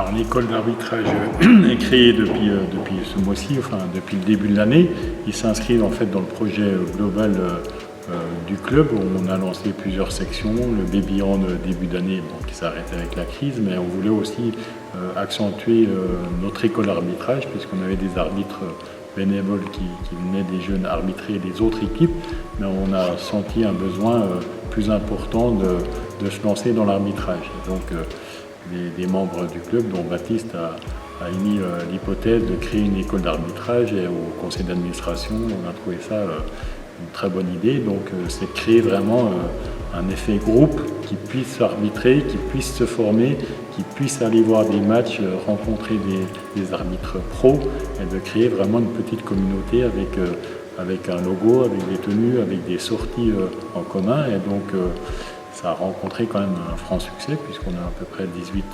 Alors l'école d'arbitrage est créée depuis ce mois-ci, enfin depuis le début de l'année. Il s'inscrit en fait dans le projet global du club où on a lancé plusieurs sections. Le baby hand début d'année qui s'est arrêté avec la crise, mais on voulait aussi accentuer notre école d'arbitrage puisqu'on avait des arbitres bénévoles qui venaient des jeunes arbitrer des autres équipes, mais on a senti un besoin plus important de se lancer dans l'arbitrage. Donc des membres du club, dont Baptiste a émis l'hypothèse de créer une école d'arbitrage, et au conseil d'administration, on a trouvé ça une très bonne idée. Donc c'est de créer vraiment un effet groupe qui puisse arbitrer, qui puisse se former, qui puisse aller voir des matchs, rencontrer des arbitres pros, et de créer vraiment une petite communauté avec un logo, avec des tenues, avec des sorties en commun. Et donc ça a rencontré quand même un franc succès puisqu'on a à peu près 18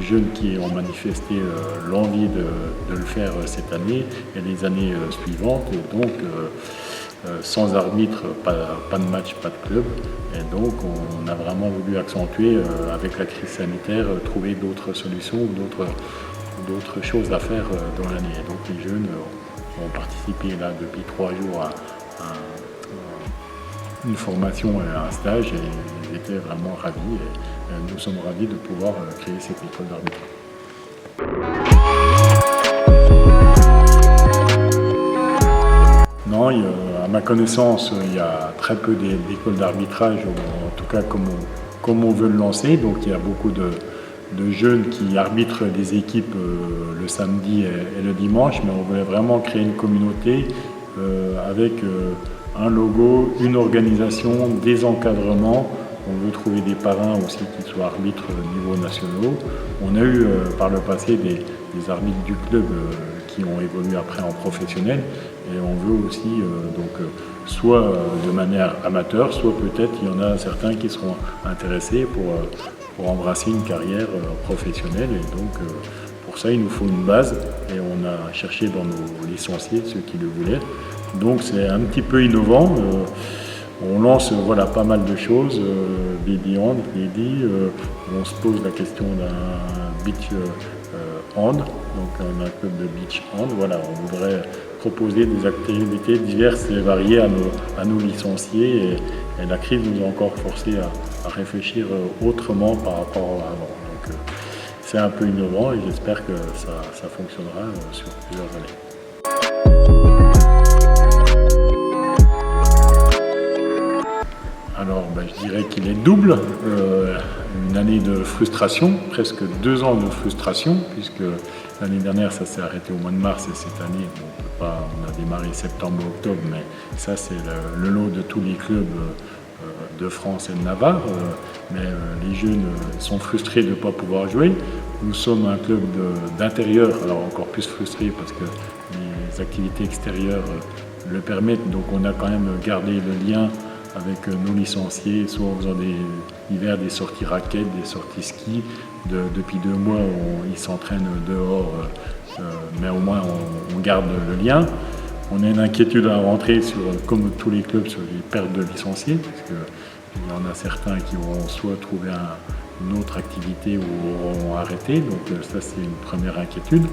jeunes qui ont manifesté l'envie de le faire cette année et les années suivantes. Et donc sans arbitre, pas de match, pas de club. Et donc on a vraiment voulu accentuer avec la crise sanitaire, trouver d'autres solutions ou d'autres choses à faire dans l'année. Et donc les jeunes ont participé là depuis 3 jours à une formation et un stage, et ils étaient vraiment ravis, et nous sommes ravis de pouvoir créer cette école d'arbitrage. Non, à ma connaissance, il y a très peu d'écoles d'arbitrage, en tout cas comme on veut le lancer. Donc il y a beaucoup de jeunes qui arbitrent des équipes le samedi et le dimanche, mais on voulait vraiment créer une communauté avec un logo, une organisation, des encadrements. On veut trouver des parrains aussi qui soient arbitres au niveau national. On a eu par le passé des arbitres du club qui ont évolué après en professionnel, et on veut aussi soit de manière amateur, soit peut-être il y en a certains qui seront intéressés pour embrasser une carrière professionnelle. Et donc pour ça il nous faut une base, et on a cherché dans nos licenciés ceux qui le voulaient. Donc c'est un petit peu innovant. On lance pas mal de choses. Baby hand, on se pose la question d'un beach hand, donc un club de beach hand. On voudrait proposer des activités diverses et variées à nos licenciés, et la crise nous a encore forcé à réfléchir autrement par rapport à avant. Donc c'est un peu innovant, et j'espère que ça fonctionnera sur plusieurs années. Alors je dirais qu'il est double, une année de frustration, presque 2 ans de frustration, puisque l'année dernière ça s'est arrêté au mois de mars, et cette année on a démarré septembre-octobre, mais ça c'est le lot de tous les clubs de France et de Navarre. Mais les jeunes sont frustrés de ne pas pouvoir jouer. Nous sommes un club d'intérieur, alors encore plus frustrés parce que les activités extérieures le permettent, donc on a quand même gardé le lien avec nos licenciés, soit en faisant des sorties raquettes, des sorties ski. Depuis 2 mois, ils s'entraînent dehors, mais au moins on garde le lien. On a une inquiétude à la rentrée, comme tous les clubs, sur les pertes de licenciés, parce qu'il y en a certains qui auront soit trouvé une autre activité ou auront arrêté. Donc ça, c'est une première inquiétude.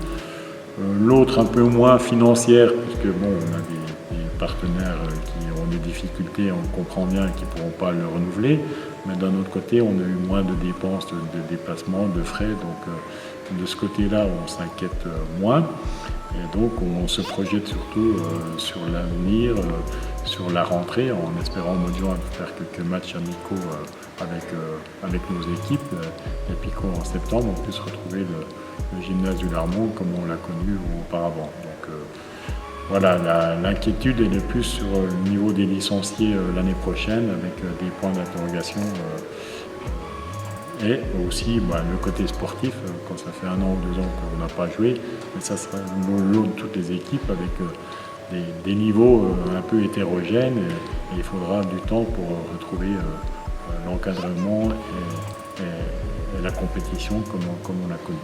L'autre un peu moins financière, puisque on a des partenaires qui ont des difficultés, on comprend bien qu'ils ne pourront pas le renouveler, mais d'un autre côté on a eu moins de dépenses de déplacement, de frais, donc de ce côté-là on s'inquiète moins, et donc on se projette surtout sur l'avenir, sur la rentrée, en espérant au mois de juin faire quelques matchs amicaux avec nos équipes, et puis qu'en septembre on puisse retrouver le gymnase du Larmont comme on l'a connu auparavant. Donc l'inquiétude est le plus sur le niveau des licenciés l'année prochaine, avec des points d'interrogation, et aussi le côté sportif, quand ça fait 1 an ou 2 ans qu'on n'a pas joué, mais ça sera le lot de toutes les équipes avec des niveaux un peu hétérogènes, et il faudra du temps pour retrouver l'encadrement et la compétition comme on l'a connu.